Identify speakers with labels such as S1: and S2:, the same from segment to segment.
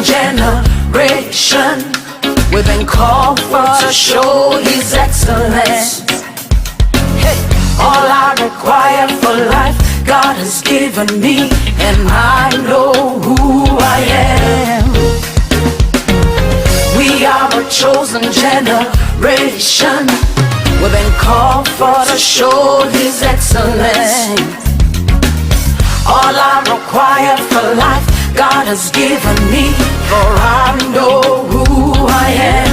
S1: generation. We've been called for to show His excellence. Hey, all I require for life, God has given me, and I know who I am. We are a chosen generation. We've been called for to show His excellence. All I require for life, God has given me, for I know who I am.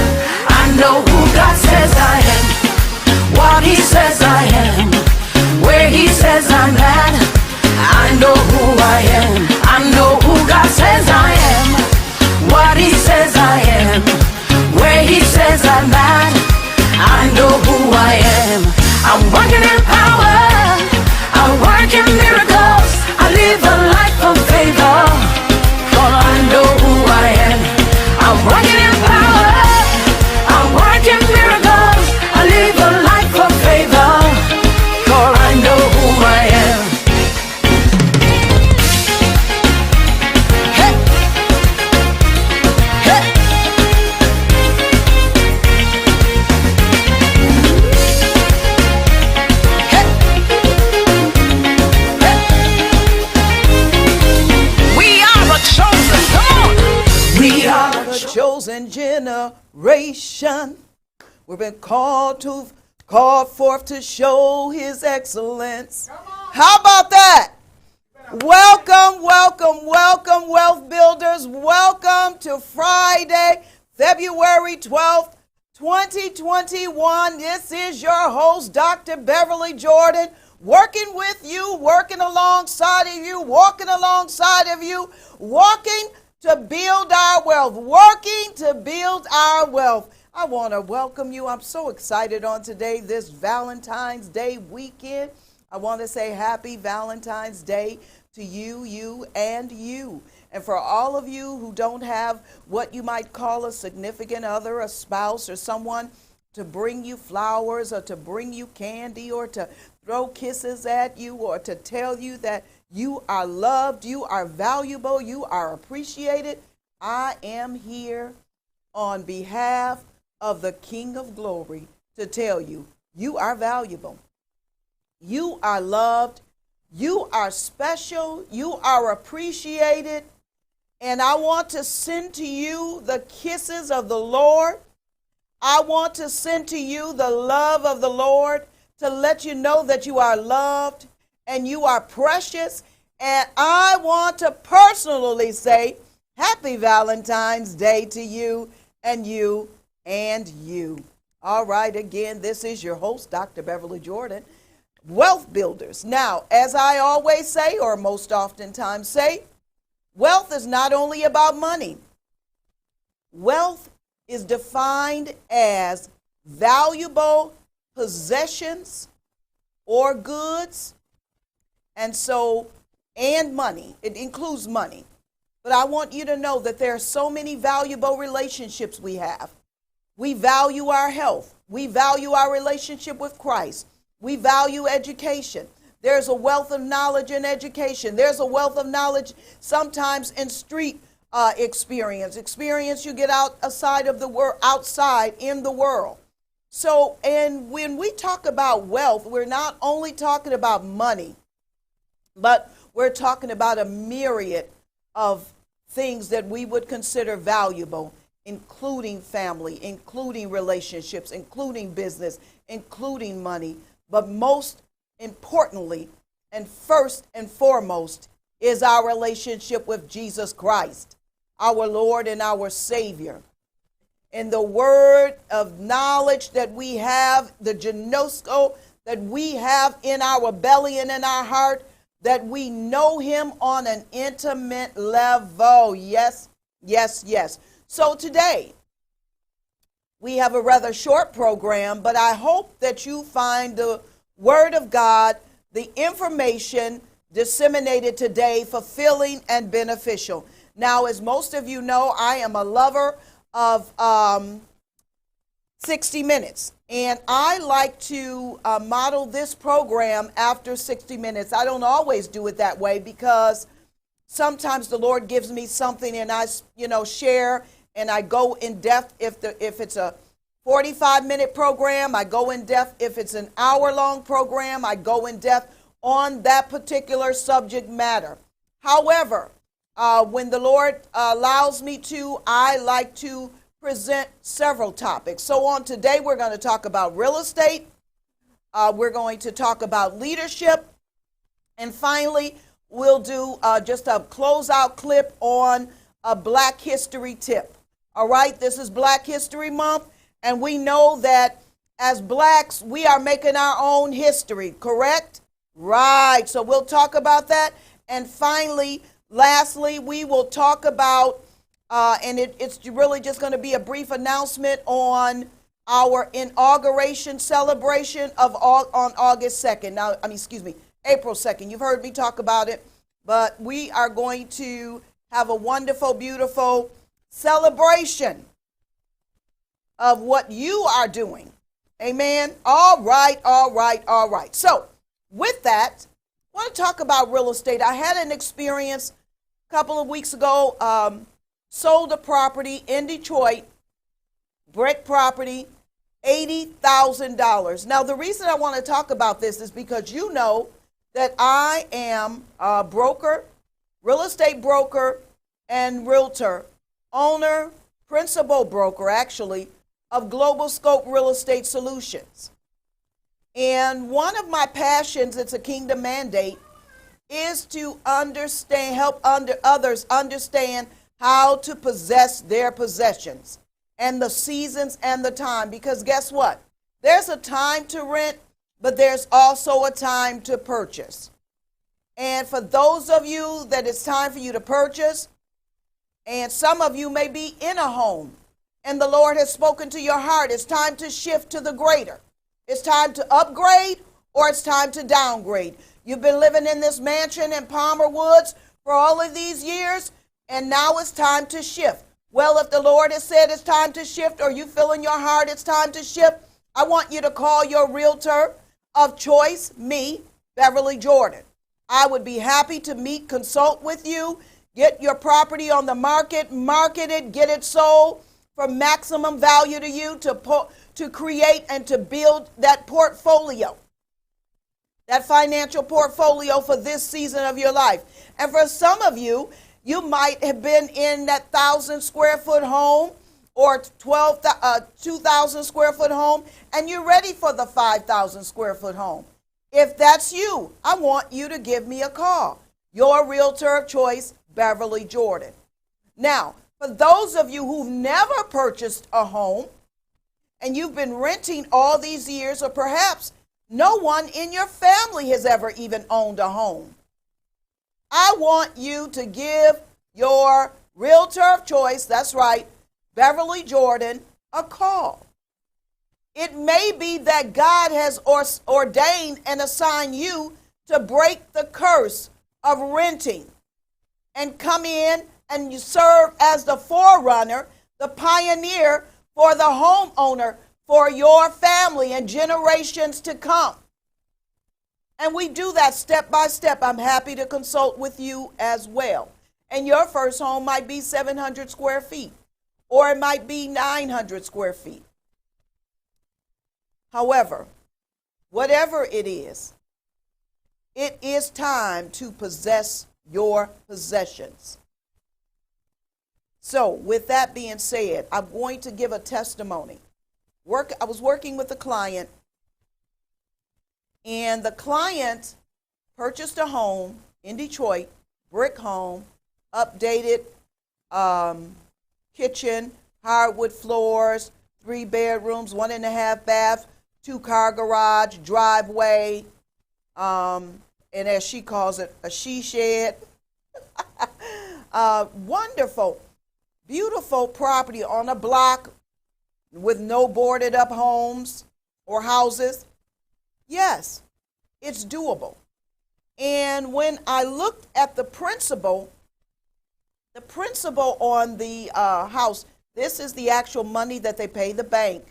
S1: I know who God says I am, what He says I am, where He says I'm at. I know who I am. I know who God says I am, what He says I am, where He says I'm at. I know who I am. I'm working in power, I work in miracles, I live a life of favor, for I know who I am. I'm working in power, I work in miracles, I live a life of favor, for I know who I am. Hey. Hey. We are a chosen generation. We've been called forth to show His excellence. How about that? Welcome, welcome, welcome, Wealth Builders. Welcome to Friday, February 12th, 2021. This is your host, Dr. Beverly Jordan, working with you, working alongside of you, walking alongside of you, walking to build our wealth, working to build our wealth. I want to welcome you. I'm so excited on today, this Valentine's Day weekend. I want to say happy Valentine's Day to you, and you. And for all of you who don't have what you might call a significant other, a spouse, or someone to bring you flowers or to bring you candy or to throw kisses at you or to tell you that you are loved, you are valuable, you are appreciated, I am here on behalf of the King of Glory to tell you, you are valuable, you are loved, you are special, you are appreciated, and I want to send to you the kisses of the Lord. I want to send to you the love of the Lord to let you know that you are loved and you are precious. And I want to personally say happy Valentine's Day to you and you and you. All right, again, this is your host, Dr. Beverly Jordan, Wealth Builders. Now, as I always say, or most oftentimes say, wealth is not only about money. Wealth is defined as valuable possessions or goods, and money. It includes money. But I want you to know that there are so many valuable relationships we have. We value our health. We value our relationship with Christ. We value education. There's a wealth of knowledge in education. There's a wealth of knowledge sometimes in street experience you get outside of the world, outside in the world. So, and when we talk about wealth, we're not only talking about money, but we're talking about a myriad of things that we would consider valuable, including family, including relationships, including business, including money. But most importantly, and first and foremost, is our relationship with Jesus Christ, our Lord and our Savior. And the word of knowledge that we have, the gnosko that we have in our belly and in our heart, that we know Him on an intimate level. Yes, yes, yes. So today, we have a rather short program, but I hope that you find the Word of God, the information disseminated today, fulfilling and beneficial. Now, as most of you know, I am a lover of 60 Minutes. And I like to model this program after 60 Minutes. I don't always do it that way because sometimes the Lord gives me something and I, share and I go in depth. If it's a 45-minute program, I go in depth. If it's an hour-long program, I go in depth on that particular subject matter. However, when the Lord allows me to, I like to present several topics. So on today, we're going to talk about real estate. We're going to talk about leadership. And finally, we'll do just a closeout clip on a Black History tip. All right, this is Black History Month, and we know that as blacks, we are making our own history, correct? Right, so we'll talk about that. And finally, lastly, we will talk about, and it's really just going to be a brief announcement on our inauguration celebration on August 2nd. Now, April 2nd. You've heard me talk about it, but we are going to have a wonderful, beautiful celebration of what you are doing. Amen. All right. So with that, I want to talk about real estate. I had an experience a couple of weeks ago, sold a property in Detroit, brick property, $80,000. Now, the reason I want to talk about this is because you know that I am a broker, real estate broker, and realtor, owner, principal broker, actually, of Global Scope Real Estate Solutions. And one of my passions, it's a kingdom mandate, is to help others understand how to possess their possessions and the seasons and the time. Because guess what? There's a time to rent, but there's also a time to purchase. And for those of you that it's time for you to purchase, and some of you may be in a home, and the Lord has spoken to your heart, it's time to shift to the greater. It's time to upgrade or it's time to downgrade. You've been living in this mansion in Palmer Woods for all of these years, and now it's time to shift. Well, if the Lord has said it's time to shift, or you feel in your heart it's time to shift, I want you to call your realtor of choice, me, Beverly Jordan. I would be happy to meet, consult with you, get your property on the market, market it, get it sold for maximum value to you, to create and to build that portfolio, that financial portfolio for this season of your life. And for some of you, you might have been in that 1,000 square foot home or 2,000 square foot home, and you're ready for the 5,000 square foot home. If that's you, I want you to give me a call. Your realtor of choice, Beverly Jordan. Now, for those of you who've never purchased a home and you've been renting all these years, or perhaps no one in your family has ever even owned a home, I want you to give your realtor of choice, that's right, Beverly Jordan, a call. It may be that God has ordained and assigned you to break the curse of renting and come in and you serve as the forerunner, the pioneer for the homeowner for your family and generations to come. And we do that step by step. I'm happy to consult with you as well. And your first home might be 700 square feet, or it might be 900 square feet. However, whatever it is time to possess your possessions. So with that being said, I'm going to give a testimony. I was working with a client, and the client purchased a home in Detroit, brick home, updated kitchen, hardwood floors, 3 bedrooms, 1.5 baths, 2-car garage, driveway, and as she calls it, a she shed. Wonderful, beautiful property on a block with no boarded up homes or houses. Yes, it's doable. And when I looked at the principal on the house, this is the actual money that they pay the bank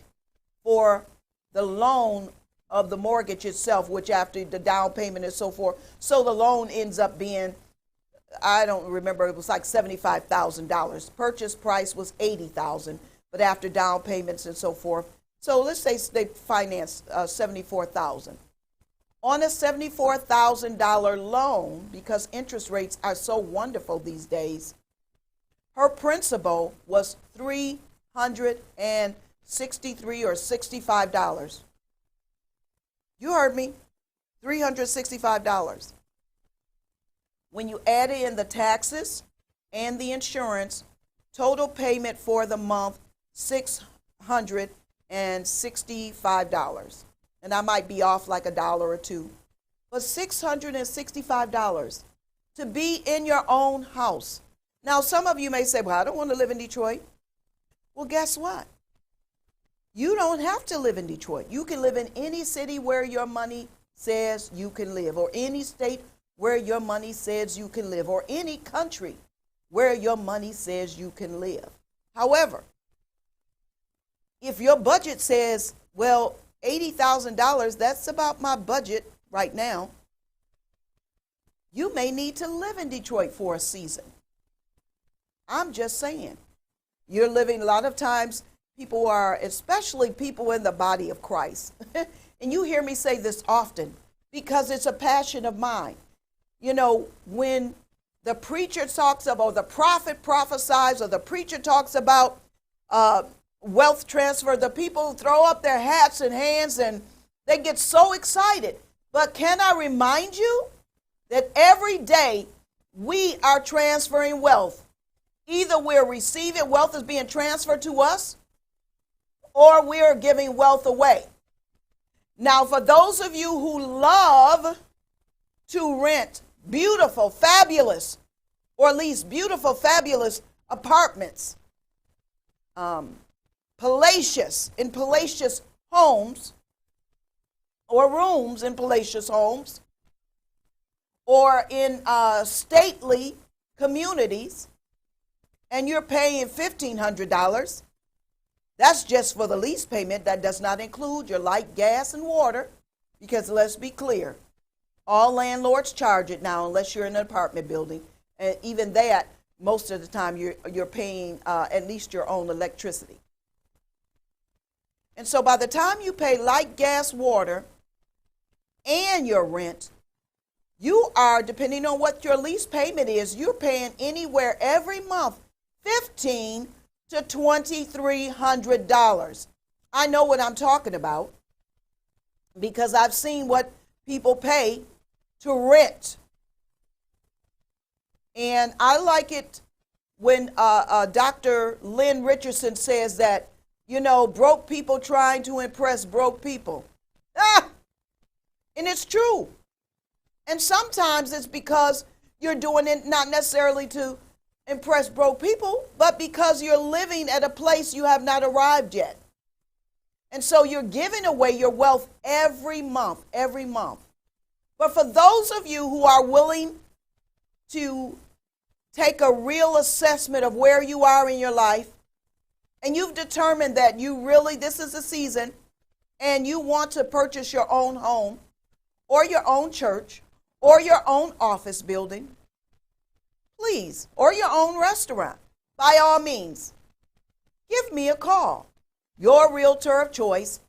S1: for the loan of the mortgage itself, which after the down payment and so forth. So the loan ends up being I don't remember, it was like $75,000. Purchase price was $80,000, but after down payments and so forth. So let's say they financed $74,000. On a $74,000 loan, because interest rates are so wonderful these days, her principal was $363 or $65. You heard me, $365. When you add in the taxes and the insurance, total payment for the month, $665. And I might be off like $1 or $2. But $665 to be in your own house. Now, some of you may say, well, I don't want to live in Detroit. Well, guess what? You don't have to live in Detroit. You can live in any city where your money says you can live, or any state where your money says you can live, or any country where your money says you can live. However, if your budget says, well, $80,000, that's about my budget right now, you may need to live in Detroit for a season. I'm just saying. You're living, a lot of times, people are, especially people in the body of Christ, and you hear me say this often because it's a passion of mine. You know, when the preacher talks about, or the prophet prophesies, or the preacher talks about wealth transfer, the people throw up their hats and hands and they get so excited. But can I remind you that every day we are transferring wealth? Either we're receiving, wealth is being transferred to us, or we're giving wealth away. Now, for those of you who love to rent beautiful, fabulous, or at least beautiful, fabulous apartments, palatial homes, or rooms in palatial homes, or in stately communities, and you're paying $1,500, that's just for the lease payment. That does not include your light, gas, and water, because let's be clear, all landlords charge it now unless you're in an apartment building. And even that, most of the time, you're paying at least your own electricity. And so by the time you pay light, gas, water, and your rent, you are, depending on what your lease payment is, you're paying anywhere every month $1,500 to $2,300. I know what I'm talking about because I've seen what people pay to rent. And I like it when Dr. Lynn Richardson says that, you know, broke people trying to impress broke people. And it's true. And sometimes it's because you're doing it not necessarily to impress broke people, but because you're living at a place you have not arrived yet. And so you're giving away your wealth every month. But for those of you who are willing to take a real assessment of where you are in your life, and you've determined that you really, this is the season, and you want to purchase your own home, or your own church, or your own office building, please, or your own restaurant, by all means, give me a call. Your realtor of choice,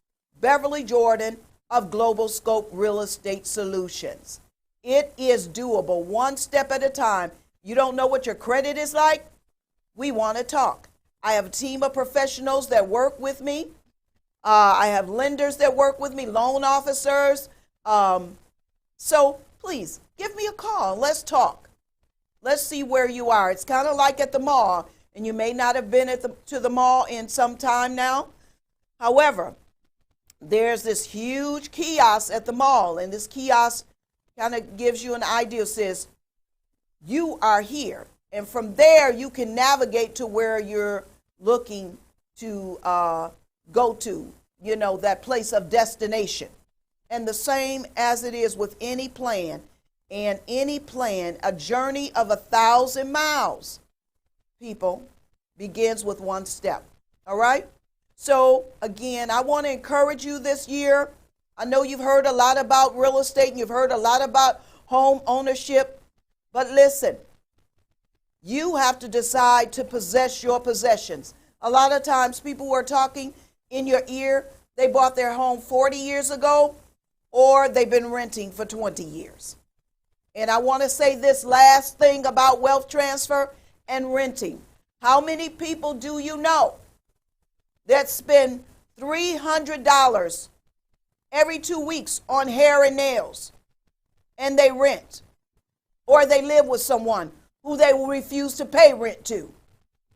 S1: Beverly Jordan of Global Scope Real Estate Solutions. It is doable, one step at a time. You don't know what your credit is like? We want to talk. I have a team of professionals that work with me. I have lenders that work with me, loan officers. So please give me a call. Let's talk. Let's see where you are. It's kind of like at the mall, and you may not have been to the mall in some time now. However, there's this huge kiosk at the mall, and this kiosk kind of gives you an idea. It says, you are here. And from there, you can navigate to where you're looking to go to, you know, that place of destination. And the same as it is with any plan. And any plan, a journey of 1,000 miles, people, begins with one step. All right? So, again, I want to encourage you this year. I know you've heard a lot about real estate and you've heard a lot about home ownership. But listen, You have to decide to possess your possessions. A lot of times people were talking in your ear, they bought their home 40 years ago, or they've been renting for 20 years. And I want to say this last thing about wealth transfer and renting. How many people do you know that spend $300 every 2 weeks on hair and nails, and they rent, or they live with someone who they will refuse to pay rent to?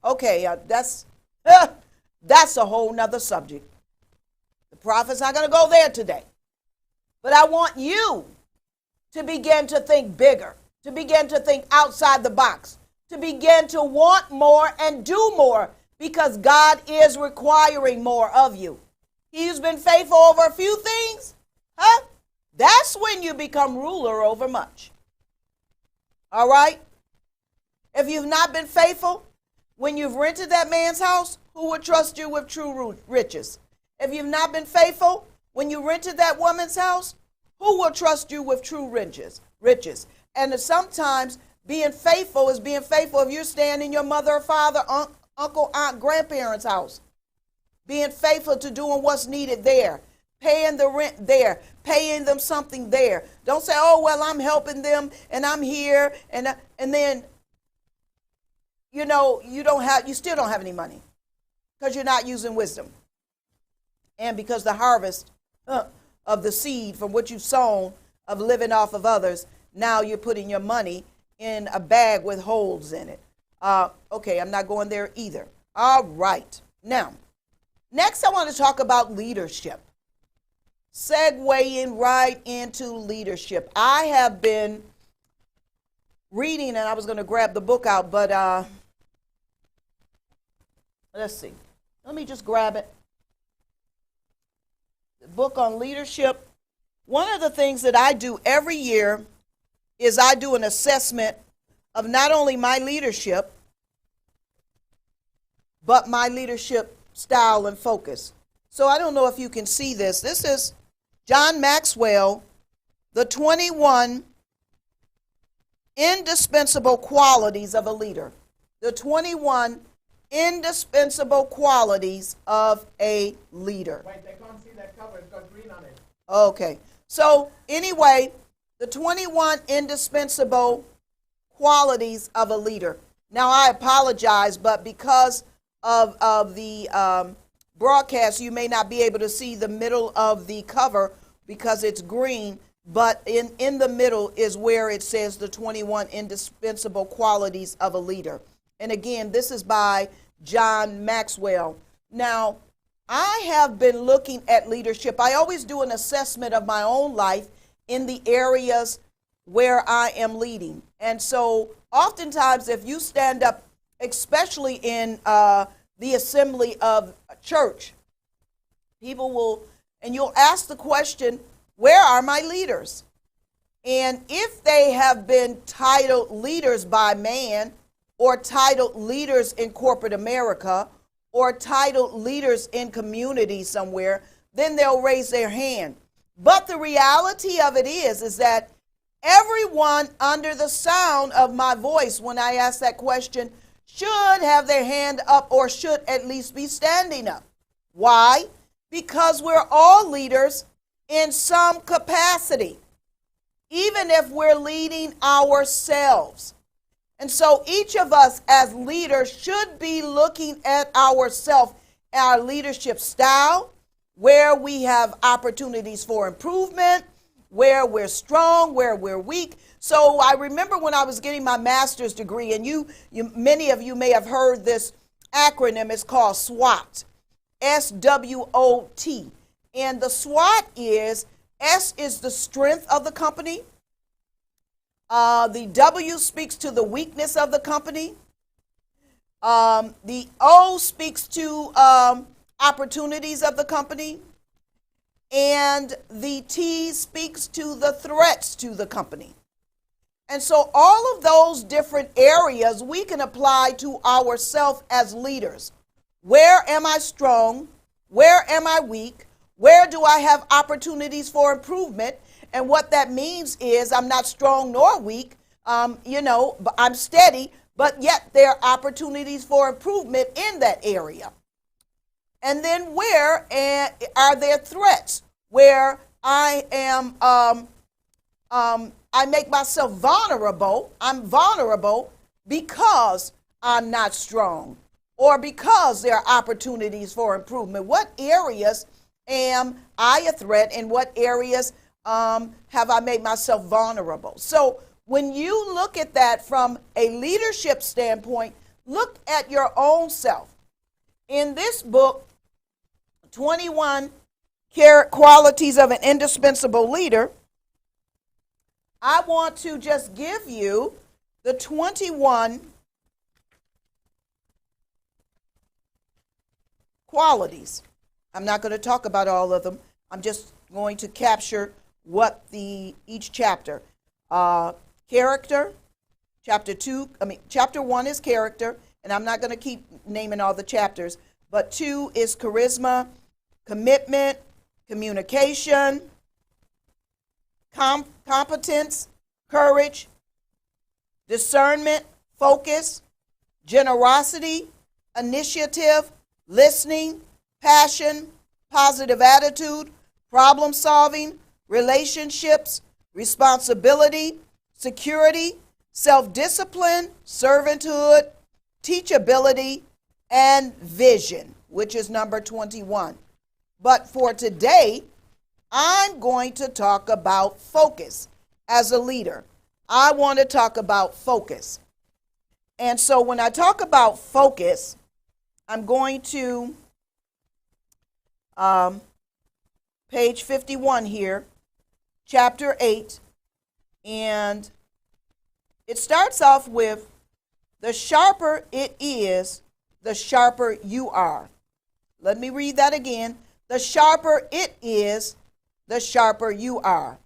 S1: Okay, that's a whole nother subject. The prophet's not going to go there today. But I want you to begin to think bigger, to begin to think outside the box, to begin to want more and do more, because God is requiring more of you. He's been faithful over a few things. That's when you become ruler over much. All right? If you've not been faithful, when you've rented that man's house, who would trust you with true riches? If you've not been faithful, when you rented that woman's house, who will trust you with true riches? And sometimes being faithful is being faithful if you're staying in your mother or father, uncle, aunt, grandparents' house. Being faithful to doing what's needed there. Paying the rent there. Paying them something there. Don't say, oh, well, I'm helping them and I'm here. And then, you still don't have any money because you're not using wisdom. And because the harvest of the seed from what you've sown of living off of others, now you're putting your money in a bag with holes in it. Okay, I'm not going there either. All right. Now, next I want to talk about leadership. Segueing right into leadership. I have been reading, and I was going to grab the book out, but let's see. Let me just grab it. The book on leadership. One of the things that I do every year is I do an assessment of not only my leadership, but my leadership style and focus. So I don't know if you can see this. This is John Maxwell, the 21 indispensable qualities of a leader. The 21 indispensable qualities of a leader.
S2: Wait, they can't see that cover. It's got green on it.
S1: Okay. So anyway, the 21 indispensable qualities of a leader. Now I apologize, but because of the broadcast, you may not be able to see the middle of the cover because it's green, but in the middle is where it says the 21 indispensable qualities of a leader. And again, this is by John Maxwell. Now, I have been looking at leadership. I always do an assessment of my own life in the areas where I am leading. And so oftentimes if you stand up, especially in the assembly of a church, people will, and you'll ask the question, where are my leaders? And if they have been titled leaders by man, or titled leaders in corporate America, or titled leaders in community somewhere, then they'll raise their hand. But the reality of it is that everyone under the sound of my voice, when I ask that question, should have their hand up or should at least be standing up. Why? Because we're all leaders in some capacity, even if we're leading ourselves. And so each of us as leaders should be looking at ourselves, our leadership style, where we have opportunities for improvement, where we're strong, where we're weak. So I remember when I was getting my master's degree, and many of you may have heard this acronym. It's called SWOT, SWOT. And the SWOT is, S is the strength of the company. The W speaks to the weakness of the company. The O speaks to opportunities of the company. And the T speaks to the threats to the company. And so all of those different areas we can apply to ourselves as leaders. Where am I strong? Where am I weak? Where do I have opportunities for improvement? And what that means is I'm not strong nor weak, but I'm steady, but yet there are opportunities for improvement in that area. And then where are there threats where I am, I make myself vulnerable. I'm vulnerable because I'm not strong or because there are opportunities for improvement. What areas am I a threat, and what areas have I made myself vulnerable? So when you look at that from a leadership standpoint, look at your own self. In this book, 21 Qualities of an Indispensable Leader, I want to just give you the 21 qualities. I'm not going to talk about all of them. I'm just going to capture what each chapter. Character, chapter 1 is character, and I'm not going to keep naming all the chapters, but 2 is charisma, commitment, communication, competence, courage, discernment, focus, generosity, initiative, listening, passion, positive attitude, problem solving, relationships, responsibility, security, self-discipline, servanthood, teachability, and vision, which is number 21. But for today, I'm going to talk about focus as a leader. I want to talk about focus. And so when I talk about focus, I'm going to page 51 here, chapter 8, and it starts off with, the sharper it is, the sharper you are. Let me read that again. The sharper it is, the sharper you are.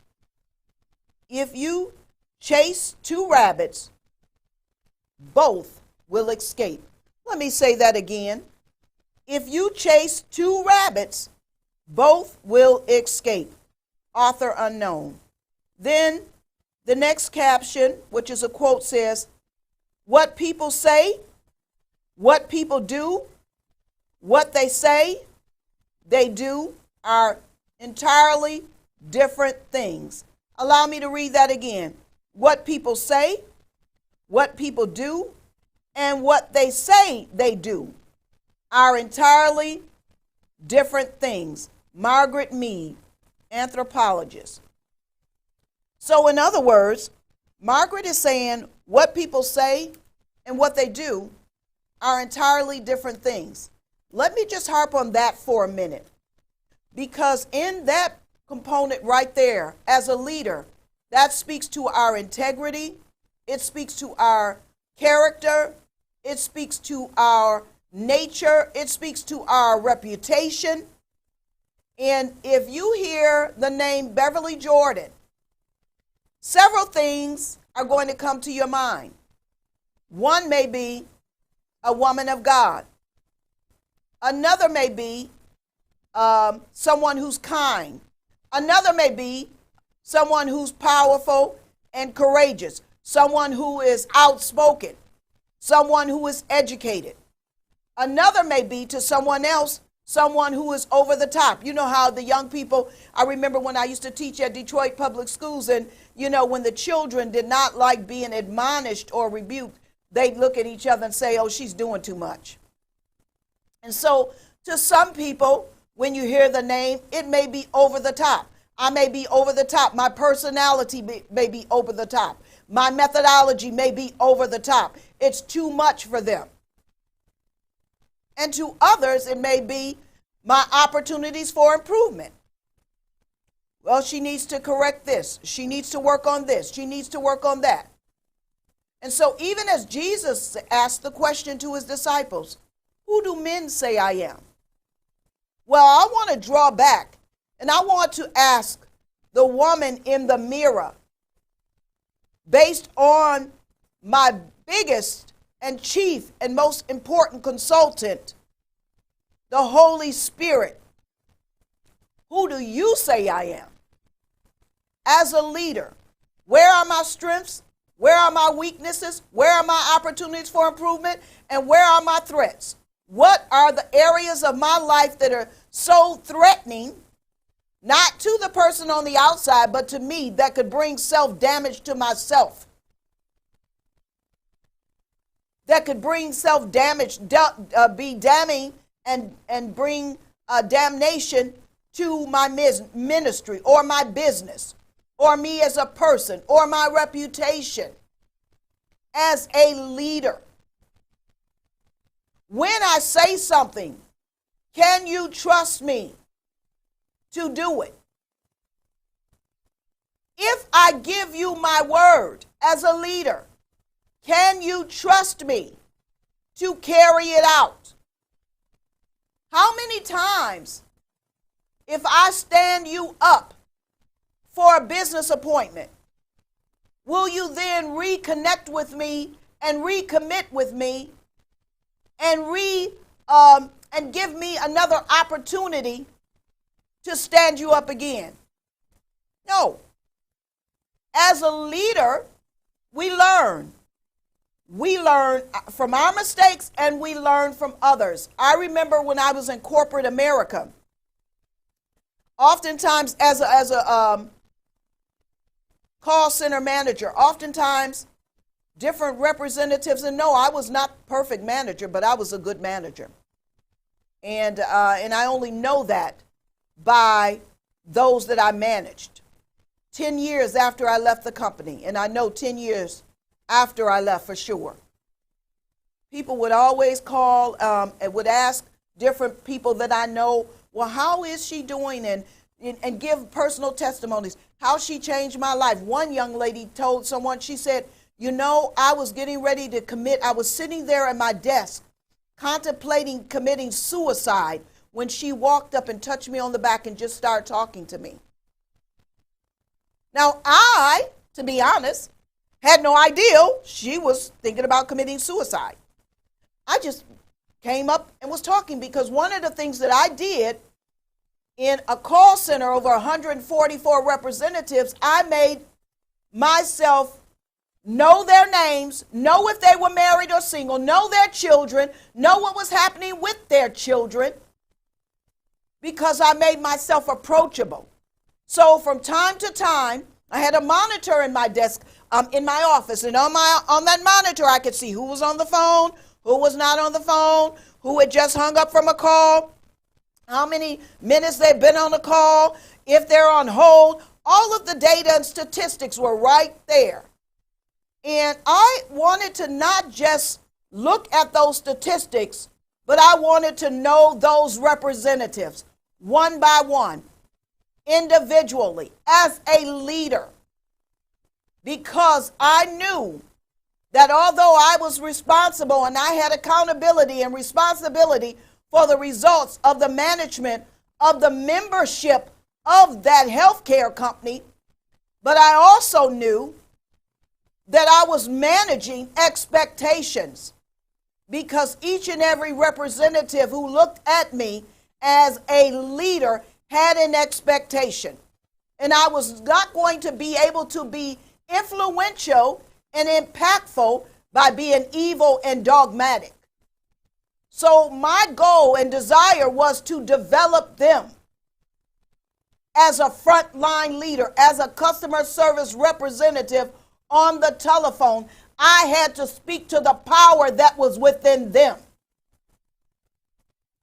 S1: If you chase 2 rabbits, both will escape. Let me say that again. If you chase 2 rabbits, both will escape. Author unknown. Then the next caption, which is a quote, says, what people say, what people do, what they say, they do are entirely different things. Allow me to read that again. What people say, what people do, and what they say they do are entirely different things. Margaret Mead, anthropologist. So in other words, Margaret is saying what people say and what they do are entirely different things. Let me just harp on that for a minute, because in that component right there, as a leader, that speaks to our integrity, it speaks to our character, it speaks to our nature, it speaks to our reputation. And if you hear the name Beverly Jordan, several things are going to come to your mind. One may be a woman of God. Another may be someone who's kind. Another may be someone who's powerful and courageous. Someone who is outspoken. Someone who is educated. Another may be, to someone else, someone who is over the top. You know how the young people, I remember when I used to teach at Detroit Public Schools, and you know, when the children did not like being admonished or rebuked, they'd look at each other and say, oh, she's doing too much. And so to some people, when you hear the name, it may be over the top. I may be over the top. My personality may be over the top. My methodology may be over the top. It's too much for them. And to others, it may be my opportunities for improvement. Well, she needs to correct this. She needs to work on this. She needs to work on that. And so even as Jesus asked the question to his disciples, who do men say I am? Well, I want to draw back and I want to ask the woman in the mirror, based on my biggest and chief and most important consultant, the Holy Spirit. Who do you say I am? As a leader, where are my strengths? Where are my weaknesses? Where are my opportunities for improvement? And where are my threats? What are the areas of my life that are so threatening, not to the person on the outside, but to me, that could bring self-damage to myself? That could bring self-damage, be damning and bring damnation to my ministry or my business or me as a person or my reputation as a leader. When I say something, can you trust me to do it? If I give you my word as a leader, can you trust me to carry it out? How many times, if I stand you up for a business appointment, will you then reconnect with me and recommit with me and give me another opportunity to stand you up again? No. As a leader, we learn. We learn from our mistakes and we learn from others. I remember when I was in corporate America, oftentimes as a call center manager, oftentimes different representatives, and no, I was not perfect manager, but I was a good manager. And I only know that by those that I managed. 10 years after I left the company, and I know 10 years after I left for sure. People would always call and would ask different people that I know, well, how is she doing? And give personal testimonies, how she changed my life. One young lady told someone, she said, you know, I was getting ready to commit. I was sitting there at my desk contemplating committing suicide when she walked up and touched me on the back and just started talking to me. Now, I, to be honest, had no idea she was thinking about committing suicide. I just came up and was talking because one of the things that I did in a call center over 144 representatives, I made myself know their names, know if they were married or single, know their children, know what was happening with their children, because I made myself approachable. So from time to time, I had a monitor in my desk, in my office, and on that monitor, I could see who was on the phone, who was not on the phone, who had just hung up from a call, how many minutes they've been on the call, if they're on hold. All of the data and statistics were right there. And I wanted to not just look at those statistics, but I wanted to know those representatives one by one, individually, as a leader, because I knew that although I was responsible and I had accountability and responsibility for the results of the management of the membership of that healthcare company, but I also knew that I was managing expectations, because each and every representative who looked at me as a leader had an expectation. And I was not going to be able to be influential and impactful by being evil and dogmatic. So my goal and desire was to develop them as a frontline leader, as a customer service representative on the telephone. I had to speak to the power that was within them.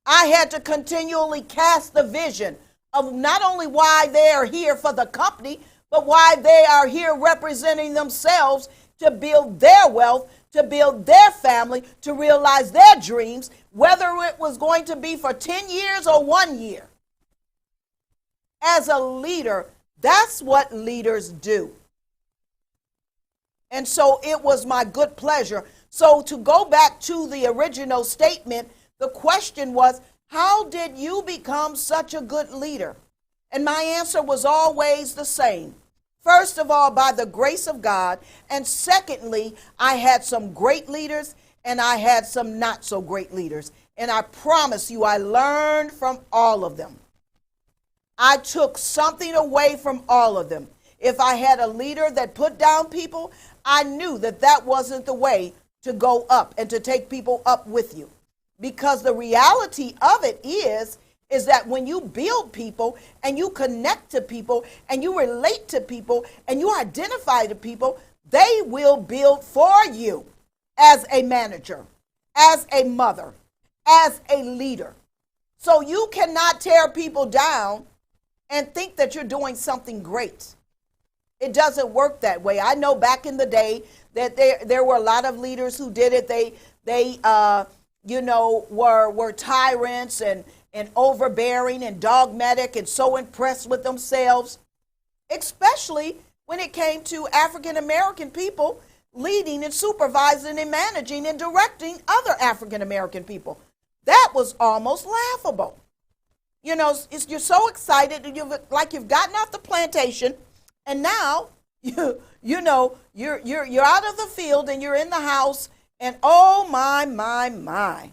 S1: I had to continually cast the vision of not only why they are here for the company, but why they are here representing themselves to build their wealth, to build their family, to realize their dreams, whether it was going to be for 10 years or 1 year. As a leader, that's what leaders do. And so it was my good pleasure. So to go back to the original statement, the question was, how did you become such a good leader? And my answer was always the same. First of all, by the grace of God. And secondly, I had some great leaders and I had some not so great leaders. And I promise you, I learned from all of them. I took something away from all of them. if I had a leader that put down people, I knew that that wasn't the way to go up and to take people up with you. Because the reality of it is that when you build people and you connect to people and you relate to people and you identify to people, they will build for you as a manager, as a mother, as a leader. So you cannot tear people down and think that you're doing something great. It doesn't work that way. I know back in the day that there were a lot of leaders who did it. They were tyrants and overbearing and dogmatic and so impressed with themselves, especially when it came to African American people leading and supervising and managing and directing other African American people. That was almost laughable. You know, you're so excited and you've gotten off the plantation, and now you're out of the field and you're in the house, and oh my.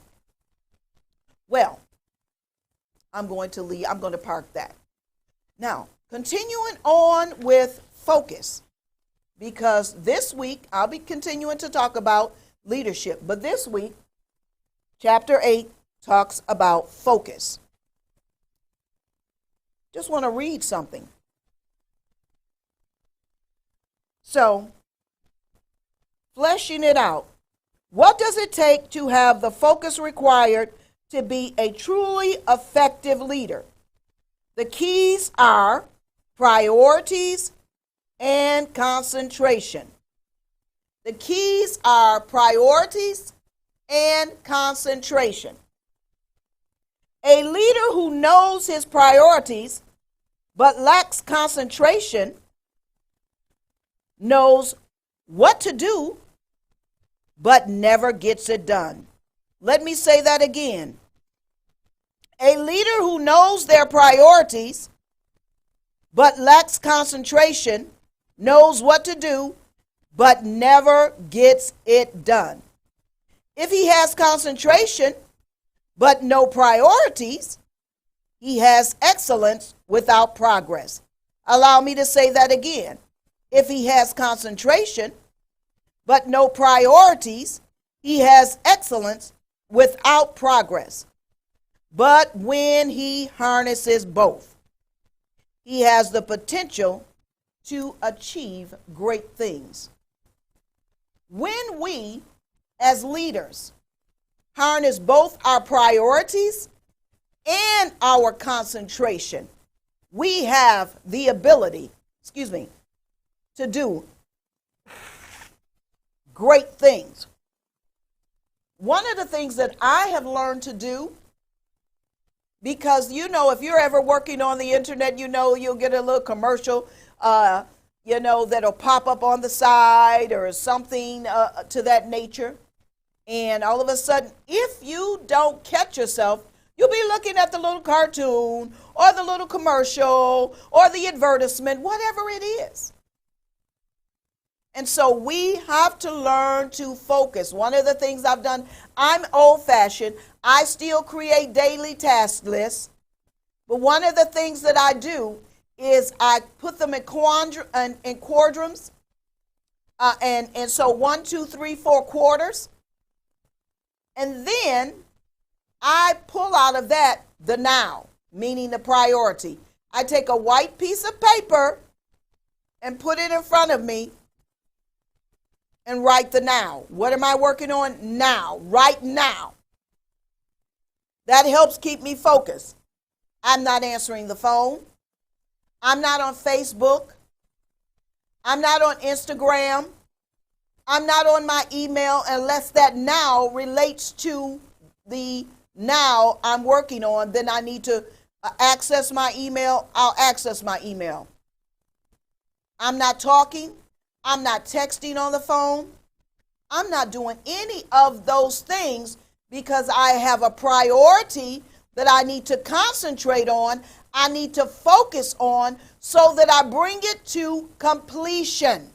S1: Well, I'm going to park that. Now, continuing on with focus, because this week I'll be continuing to talk about leadership, but this week, chapter 8 talks about focus. Just want to read something. So, fleshing it out. What does it take to have the focus required to be a truly effective leader? The keys are priorities and concentration. The keys are priorities and concentration. A leader who knows his priorities but lacks concentration knows what to do but never gets it done. Let me say that again. A leader who knows their priorities but lacks concentration knows what to do but never gets it done. If he has concentration but no priorities, he has excellence without progress. Allow me to say that again. If he has concentration but no priorities, he has excellence without progress. But when he harnesses both, he has the potential to achieve great things. When we, as leaders, harness both our priorities and our concentration, we have the ability, to do great things. One of the things that I have learned to do, because if you're ever working on the internet, you'll get a little commercial, that'll pop up on the side or something to that nature. And all of a sudden, if you don't catch yourself, you'll be looking at the little cartoon or the little commercial or the advertisement, whatever it is. And so we have to learn to focus. One of the things I've done, I'm old-fashioned. I still create daily task lists. But one of the things that I do is I put them in quadrants. And so 1, 2, 3, 4 quarters. And then I pull out of that the now, meaning the priority. I take a white piece of paper and put it in front of me and write the now. What am I working on now? Right now. That helps keep me focused. I'm not answering the phone. I'm not on Facebook. I'm not on Instagram. I'm not on my email unless that now relates to the now I'm working on. Then I need to access my email. I'll access my email. I'm not talking. I'm not texting on the phone. I'm not doing any of those things because I have a priority that I need to concentrate on. I need to focus on so that I bring it to completion.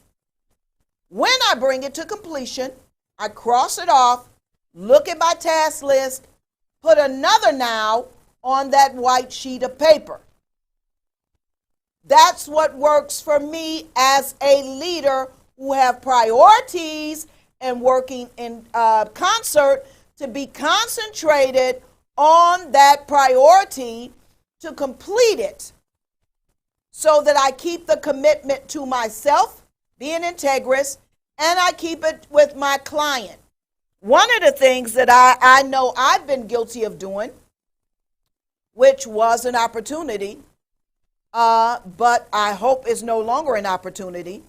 S1: When I bring it to completion, I cross it off, look at my task list, put another now on that white sheet of paper. That's what works for me as a leader who have priorities and working in concert to be concentrated on that priority to complete it so that I keep the commitment to myself, being integrous, and I keep it with my client. One of the things that I know I've been guilty of doing, which was an opportunity, but I hope is no longer an opportunity,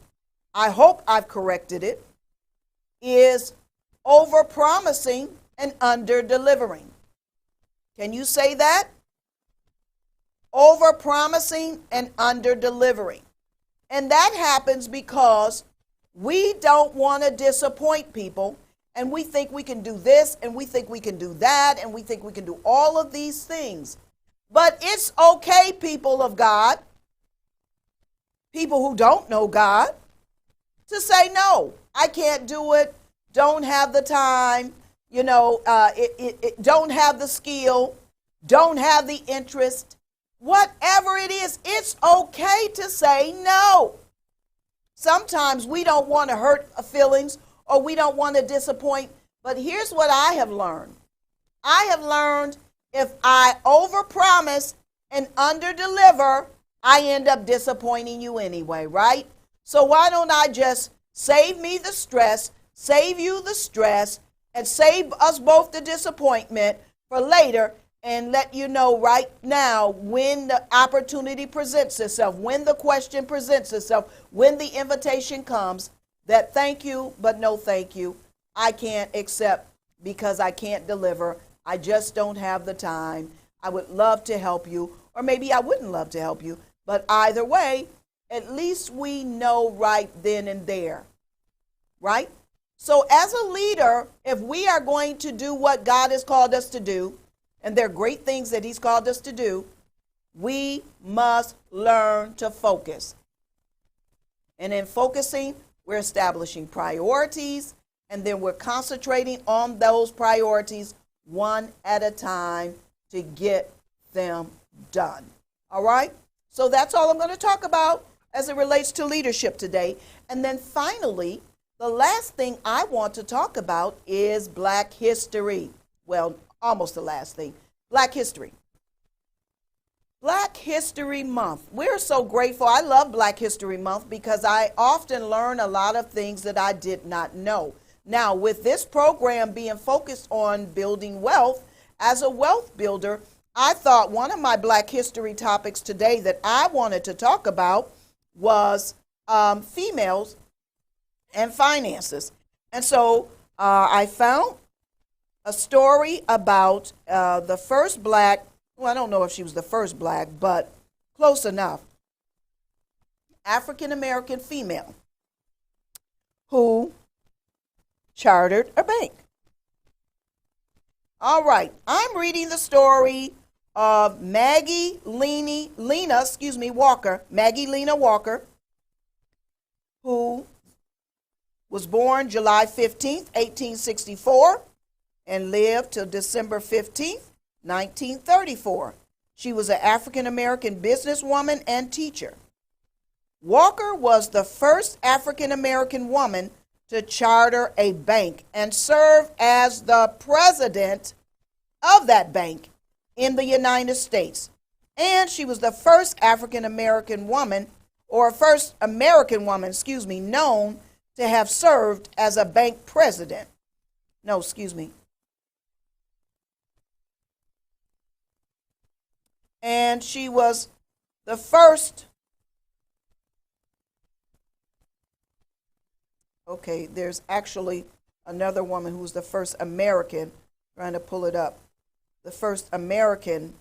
S1: I hope I've corrected it, is over-promising and under-delivering. Can you say that? Over-promising and under-delivering. And that happens because we don't want to disappoint people, and we think we can do this, and we think we can do that, and we think we can do all of these things. But it's okay, people of God, people who don't know God, to say, no, I can't do it, don't have the time, don't have the skill, don't have the interest. Whatever it is, it's okay to say no. Sometimes we don't want to hurt feelings or we don't want to disappoint. But here's what I have learned. I have learned if I overpromise and underdeliver, I end up disappointing you anyway, right? So why don't I just save me the stress, save you the stress, and save us both the disappointment for later, and let you know right now when the opportunity presents itself, when the question presents itself, when the invitation comes, that thank you, but no thank you. I can't accept because I can't deliver. I just don't have the time. I would love to help you, or maybe I wouldn't love to help you. But either way, at least we know right then and there, right? So as a leader, if we are going to do what God has called us to do, and there are great things that he's called us to do, we must learn to focus. And in focusing, we're establishing priorities, and then we're concentrating on those priorities one at a time to get them done. All right? So that's all I'm going to talk about as it relates to leadership today. And then finally, the last thing I want to talk about is Black history. Well, almost the last thing. Black history. Black History Month. We're so grateful. I love Black History Month because I often learn a lot of things that I did not know. Now, with this program being focused on building wealth, as a wealth builder, I thought one of my Black History topics today that I wanted to talk about was females and finances. And so I found a story about the first Black, well, I don't know if she was the first Black, but close enough, African-American female who chartered a bank. All right, I'm reading the story of Maggie Lena Walker, who was born July 15th, 1864, and lived till December 15th, 1934. She was an African-American businesswoman and teacher. Walker was the first African-American woman to charter a bank and serve as the president of that bank in the United States. And she was the first African-American woman, or first American woman, known to have served as a bank president. And she was the first, there's actually another woman who was the first American, trying to pull it up, the first American,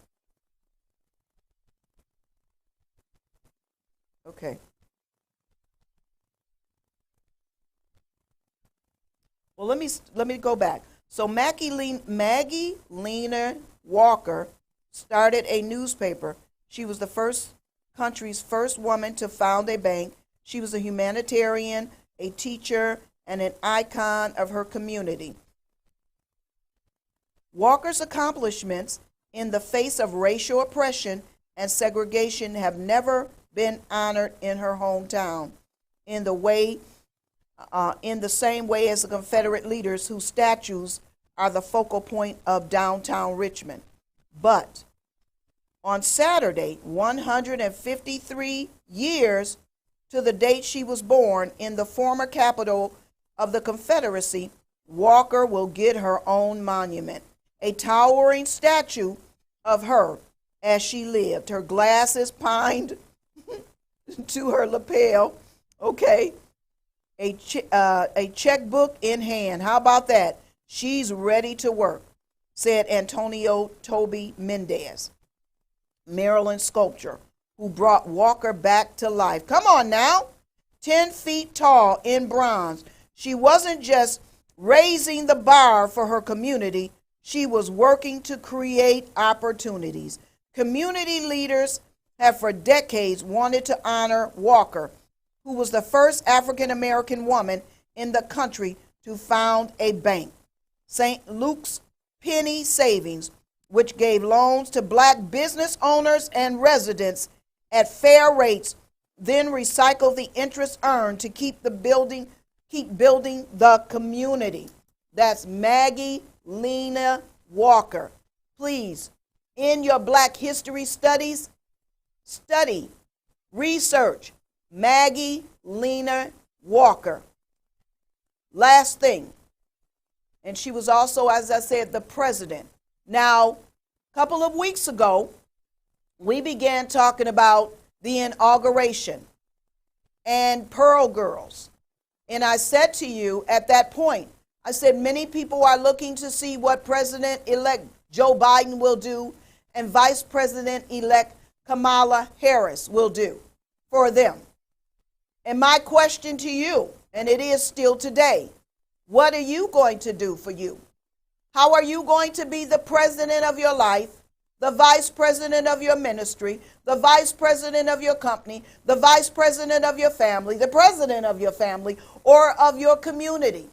S1: well, let me go back. So Maggie Lena Walker started a newspaper. She was the country's first woman to found a bank. She was a humanitarian, a teacher, and an icon of her community. Walker's accomplishments in the face of racial oppression and segregation have never been honored in her hometown in the same way as the Confederate leaders whose statues are the focal point of downtown Richmond. But on Saturday, 153 years to the date she was born in the former capital of the Confederacy, Walker will get her own monument, a towering statue of her as she lived, her glasses pined to her lapel, okay, a checkbook in hand. How about that? She's ready to work, said Antonio Toby Mendez, Maryland sculptor, who brought Walker back to life. Come on now, 10 feet tall in bronze. She wasn't just raising the bar for her community, she was working to create opportunities. Community leaders have for decades wanted to honor Walker, who was the first African American woman in the country to found a bank, St. Luke's Penny Savings, which gave loans to black business owners and residents at fair rates, then recycled the interest earned to keep building the community. That's Maggie Lena Walker. Please, in your Black History studies, study, research Maggie Lena Walker. Last thing, and she was also, as I said, the president. Now, a couple of weeks ago, we began talking about the inauguration and Pearl Girls. And I said to you at that point, I said many people are looking to see what President-elect Joe Biden will do and Vice President-elect Kamala Harris will do for them. And my question to you, and it is still today, what are you going to do for you? How are you going to be the president of your life, the vice president of your ministry, the vice president of your company, the vice president of your family, the president of your family, or of your community?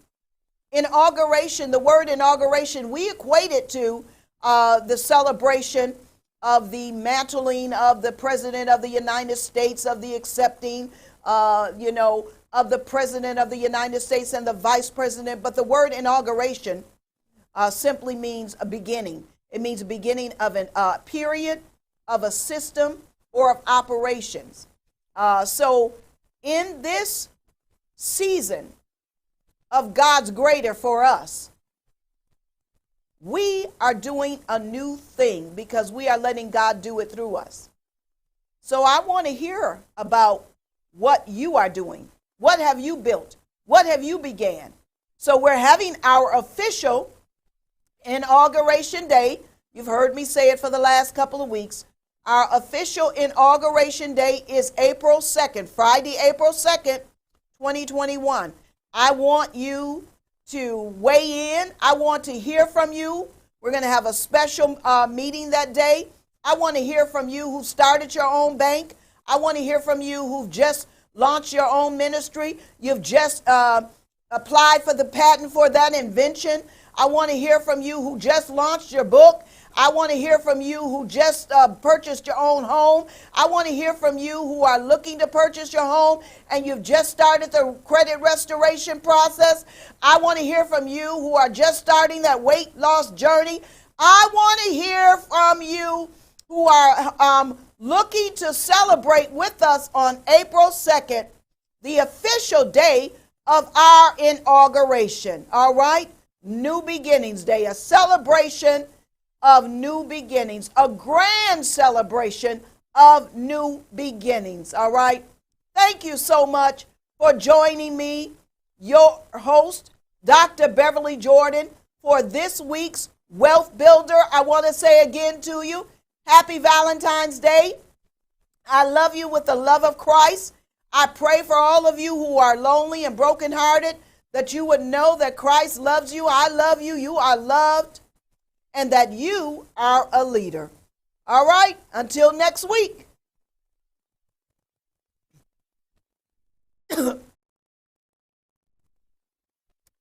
S1: Inauguration, the word inauguration, we equate it to the celebration of the mantling of the president of the United States, of the accepting, of the president of the United States and the vice president. But the word inauguration simply means a beginning. It means a beginning of a period, of a system, or of operations. So in this season of God's greater for us, we are doing a new thing because we are letting God do it through us. So I want to hear about what you are doing. What have you built? What have you began? So we're having our official inauguration day. You've heard me say it for the last couple of weeks. Our official inauguration day is April 2nd, Friday, April 2nd, 2021. I want you to weigh in. I want to hear from you. We're going to have a special meeting that day. I want to hear from you who started your own bank. I want to hear from you who've just launched your own ministry. You've just applied for the patent for that invention. I want to hear from you who just launched your book. I want to hear from you who just purchased your own home. I want to hear from you who are looking to purchase your home and you've just started the credit restoration process. I want to hear from you who are just starting that weight loss journey. I want to hear from you who are looking to celebrate with us on April 2nd, the official day of our inauguration. All right? New Beginnings Day, a celebration of new beginnings, a grand celebration of new beginnings. All right. Thank you so much for joining me, your host, Dr. Beverly Jordan, for this week's Wealth Builder. I want to say again to you, happy Valentine's Day. I love you with the love of Christ. I pray for all of you who are lonely and brokenhearted that you would know that Christ loves you. I love you. You are loved. And that you are a leader. All right, until next week.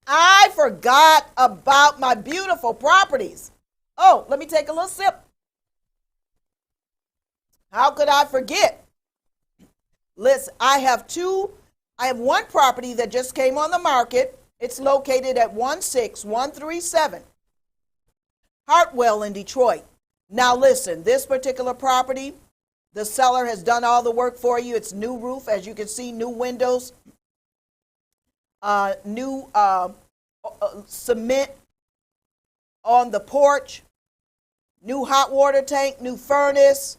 S1: I forgot about my beautiful properties. Oh, let me take a little sip. How could I forget? Listen, I have one property that just came on the market. It's located at 16137 Hartwell in Detroit. Now listen, this particular property, the seller has done all the work for you. It's new roof, as you can see, new windows, new cement on the porch, new hot water tank, new furnace,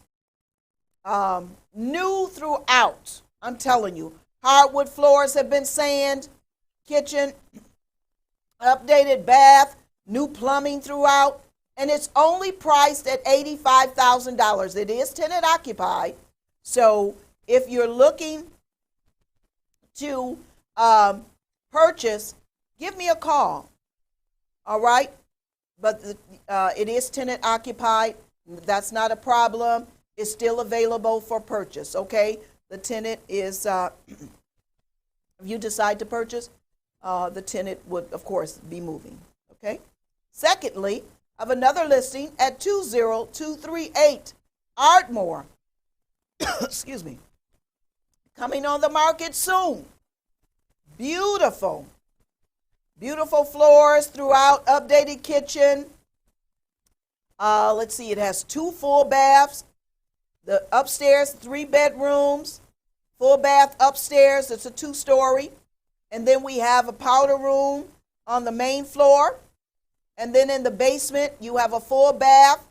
S1: new throughout. I'm telling you, hardwood floors have been sanded, kitchen, updated bath, new plumbing throughout, and it's only priced at $85,000. It is tenant occupied, so if you're looking to purchase, give me a call. All right, but it is tenant occupied. That's not a problem. It's still available for purchase. Okay, the tenant is. If you decide to purchase, the tenant would, of course, be moving. Okay. Secondly, I have another listing at 20238 Ardmore. Excuse me. Coming on the market soon. Beautiful. Beautiful floors throughout, updated kitchen. Let's see, it has 2 full baths. The upstairs, 3 bedrooms. Full bath upstairs, it's a 2-story. And then we have a powder room on the main floor. And then in the basement, you have a full bath,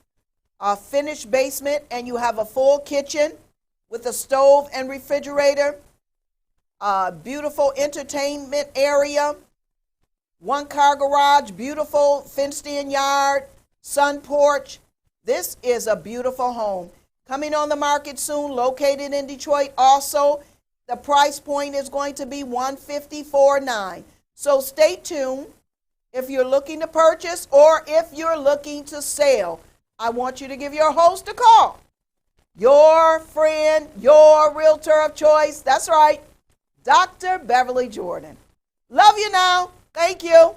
S1: a finished basement, and you have a full kitchen with a stove and refrigerator. Beautiful entertainment area. 1-car garage, beautiful fenced-in yard, sun porch. This is a beautiful home. Coming on the market soon, located in Detroit. Also, the price point is going to be $154,900. So stay tuned. If you're looking to purchase or if you're looking to sell, I want you to give your host a call. Your friend, your realtor of choice. That's right, Dr. Beverly Jordan. Love you now. Thank you.